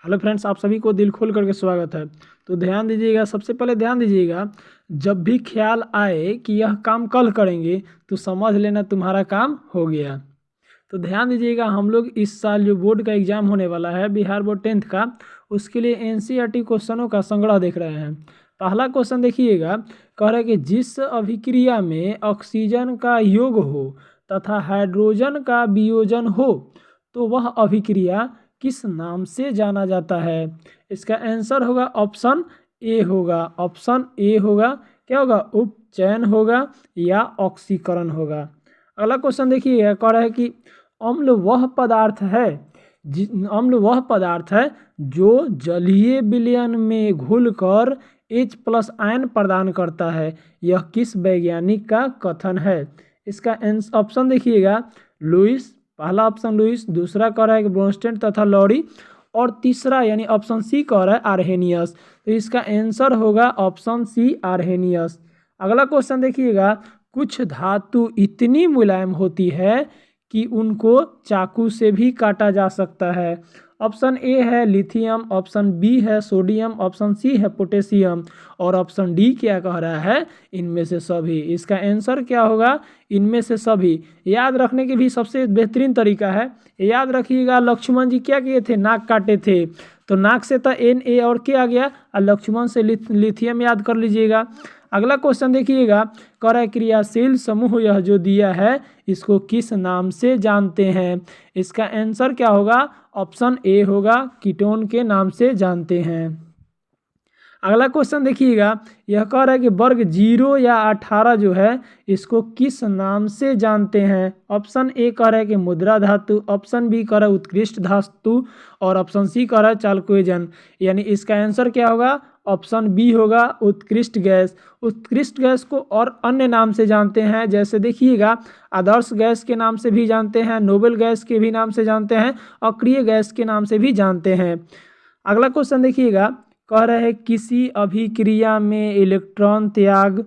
Hello friends, आप सभी को दिल खोल करके स्वागत है। तो ध्यान दीजिएगा, सबसे पहले ध्यान दीजिएगा, जब भी ख्याल आए कि यह काम कल करेंगे तो समझ लेना तुम्हारा काम हो गया। तो ध्यान दीजिएगा, हम लोग इस साल जो बोर्ड का एग्जाम होने वाला है बिहार बोर्ड 10th का, उसके लिए एनसीईआरटी क्वेश्चनों का संग्रह देख रहे हैं। पहला क्वेश्चन देखिएगा, कह रहा है कि जिस अभिक्रिया में ऑक्सीजन का योग हो तथा हाइड्रोजन का वियोजन हो तो वह अभिक्रिया किस नाम से जाना जाता है। इसका आंसर होगा ऑप्शन ए होगा। ऑप्शन ए होगा, क्या होगा, उपचयन होगा या ऑक्सीकरण होगा। अगला क्वेश्चन देखिए, कह रहा है कि अम्ल वह पदार्थ है जो जलीय विलयन में घुलकर H+ आयन प्रदान करता है। यह किस वैज्ञानिक का कथन है। इसका ऑप्शन देखिएगा, लुईस, पहला ऑप्शन लुईस, दूसरा कह रहा है कि ब्रोंस्टेड तथा लॉरी, और तीसरा यानी ऑप्शन सी कह रहा है आर्हेनियस। तो इसका आंसर होगा ऑप्शन सी आर्हेनियस। अगला क्वेश्चन देखिएगा, कुछ धातु इतनी मुलायम होती है कि उनको चाकू से भी काटा जा सकता है। ऑप्शन ए है लिथियम, ऑप्शन बी है सोडियम, ऑप्शन सी है पोटेशियम, और ऑप्शन डी क्या कह रहा है, इनमें से सभी। इसका आंसर क्या होगा, इनमें से सभी। याद रखने के भी सबसे बेहतरीन तरीका है, याद रखिएगा, लक्ष्मण जी क्या किए थे, नाक काटे थे, तो नाक से तो Na और के आ गया, और लक्ष्मण से लिथियम याद कर लीजिएगा। अगला क्वेश्चन देखिएगा, कह रहा है क्रियाशील समूह यह जो दिया है इसको किस नाम से जानते हैं। इसका आंसर क्या होगा, ऑप्शन ए होगा, कीटोन के नाम से जानते हैं। अगला क्वेश्चन देखिएगा, यह कह रहा है कि वर्ग 0 या 18 जो है इसको किस नाम से जानते हैं। ऑप्शन ए कह रहा है कि मुद्रा धातु, ऑप्शन बी कह रहा है उत्कृष्ट धातु, और ऑप्शन सी कह रहा है चालकोजन। यानी इसका आंसर क्या होगा, ऑप्शन बी होगा, उत्कृष्ट गैस। उत्कृष्ट गैस को और अन्य नाम से जानते हैं, जैसे देखिएगा, आदर्श गैस के नाम से भी जानते हैं, नोबेल गैस के भी नाम से जानते हैं, अक्रिय गैस के नाम से भी जानते हैं। अगला क्वेश्चन देखिएगा, कह रहे हैं किसी अभिक्रिया में इलेक्ट्रॉन त्याग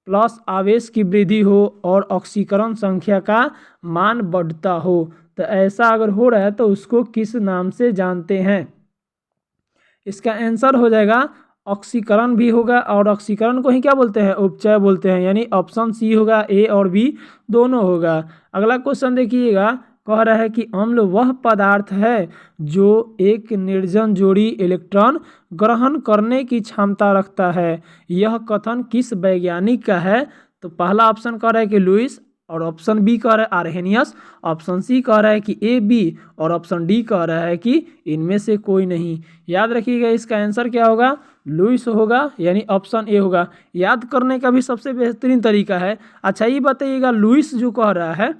प्लस आवेश की वृद्धि हो और ऑक्सीकरण संख्या का मान बढ़ता हो, तो ऐसा अगर हो रहा है तो उसको किस नाम से जानते हैं। इसका आंसर हो जाएगा, ऑक्सीकरण भी होगा, और ऑक्सीकरण को ही क्या बोलते हैं, उपचय बोलते हैं। यानी ऑप्शन सी होगा, ए और बी दोनों होगा। अगला क्वेश्चन देखिएगा, कह रहा है कि अम्ल वह पदार्थ है जो एक निर्जन जोड़ी इलेक्ट्रॉन ग्रहण करने की क्षमता रखता है। यह कथन किस वैज्ञानिक का है। तो पहला ऑप्शन कह रहा है कि लुईस, और ऑप्शन बी कह रहा है आर्हेनियस, ऑप्शन सी कह रहा है कि ए बी, और ऑप्शन डी कह रहा है कि इनमें से कोई नहीं। याद रखिएगा, इसका आंसर क्या होगा, लुईस होगा, यानी ऑप्शन ए होगा। याद करने का भी सबसे बेहतरीन तरीका है। अच्छा ये बताइएगा, लुईस जो कह रहा है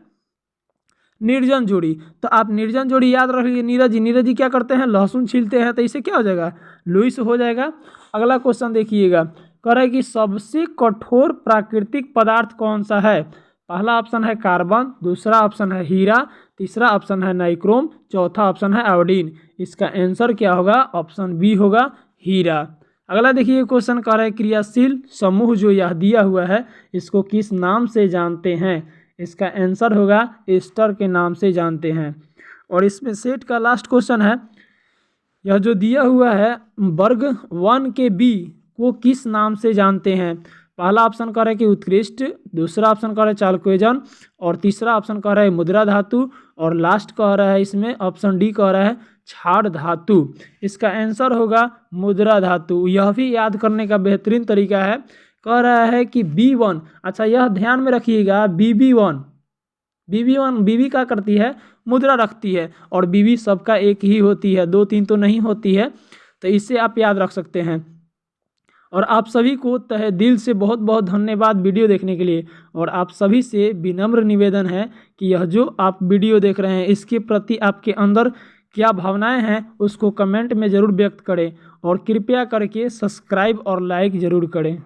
निर्जन जोड़ी, तो आप निर्जन जोड़ी याद रखिए, नीरज जी क्या करते हैं, लहसुन छीलते हैं, तो इसे क्या हो जाएगा, लुईस हो जाएगा। अगला क्वेश्चन देखिएगा, कह रहा है कि सबसे कठोर प्राकृतिक पदार्थ कौन सा है। पहला ऑप्शन है कार्बन, दूसरा ऑप्शन है हीरा, तीसरा ऑप्शन है नाइक्रोम, चौथा ऑप्शन है आयोडीन। इसका आंसर क्या होगा, ऑप्शन बी होगा, हीरा। अगला देखिए क्वेश्चन कह रहा है क्रियाशील समूह जो यह दिया हुआ है इसको किस नाम से जानते हैं। इसका आंसर होगा एस्टर के नाम से जानते हैं। और इसमें सेट का लास्ट क्वेश्चन है, यह जो दिया हुआ है वर्ग 1 के बी को किस नाम से जानते हैं। पहला ऑप्शन कह रहा है कि उत्कृष्ट, दूसरा ऑप्शन कह रहा है चालकोजन, और तीसरा ऑप्शन कह रहा है मुद्रा धातु, और लास्ट कह रहा है इसमें ऑप्शन डी कह रहा है क्षार धातु। इसका आंसर होगा मुद्रा धातु। यह भी याद करने का बेहतरीन तरीका है। कह रहा है कि B1, अच्छा यह ध्यान में रखिएगा, बीबी क्या करती है, मुद्रा रखती है, और बीबी सबका एक ही होती है, 2-3 तो नहीं होती है, तो इसे आप याद रख सकते हैं। और आप सभी को तहे दिल से बहुत बहुत धन्यवाद वीडियो देखने के लिए। और आप सभी से विनम्र निवेदन है कि यह जो आप वीडियो देख रहे हैं इसके प्रति आपके अंदर क्या भावनाएं हैं उसको कमेंट में ज़रूर व्यक्त करें, और कृपया करके सब्सक्राइब और लाइक ज़रूर करें।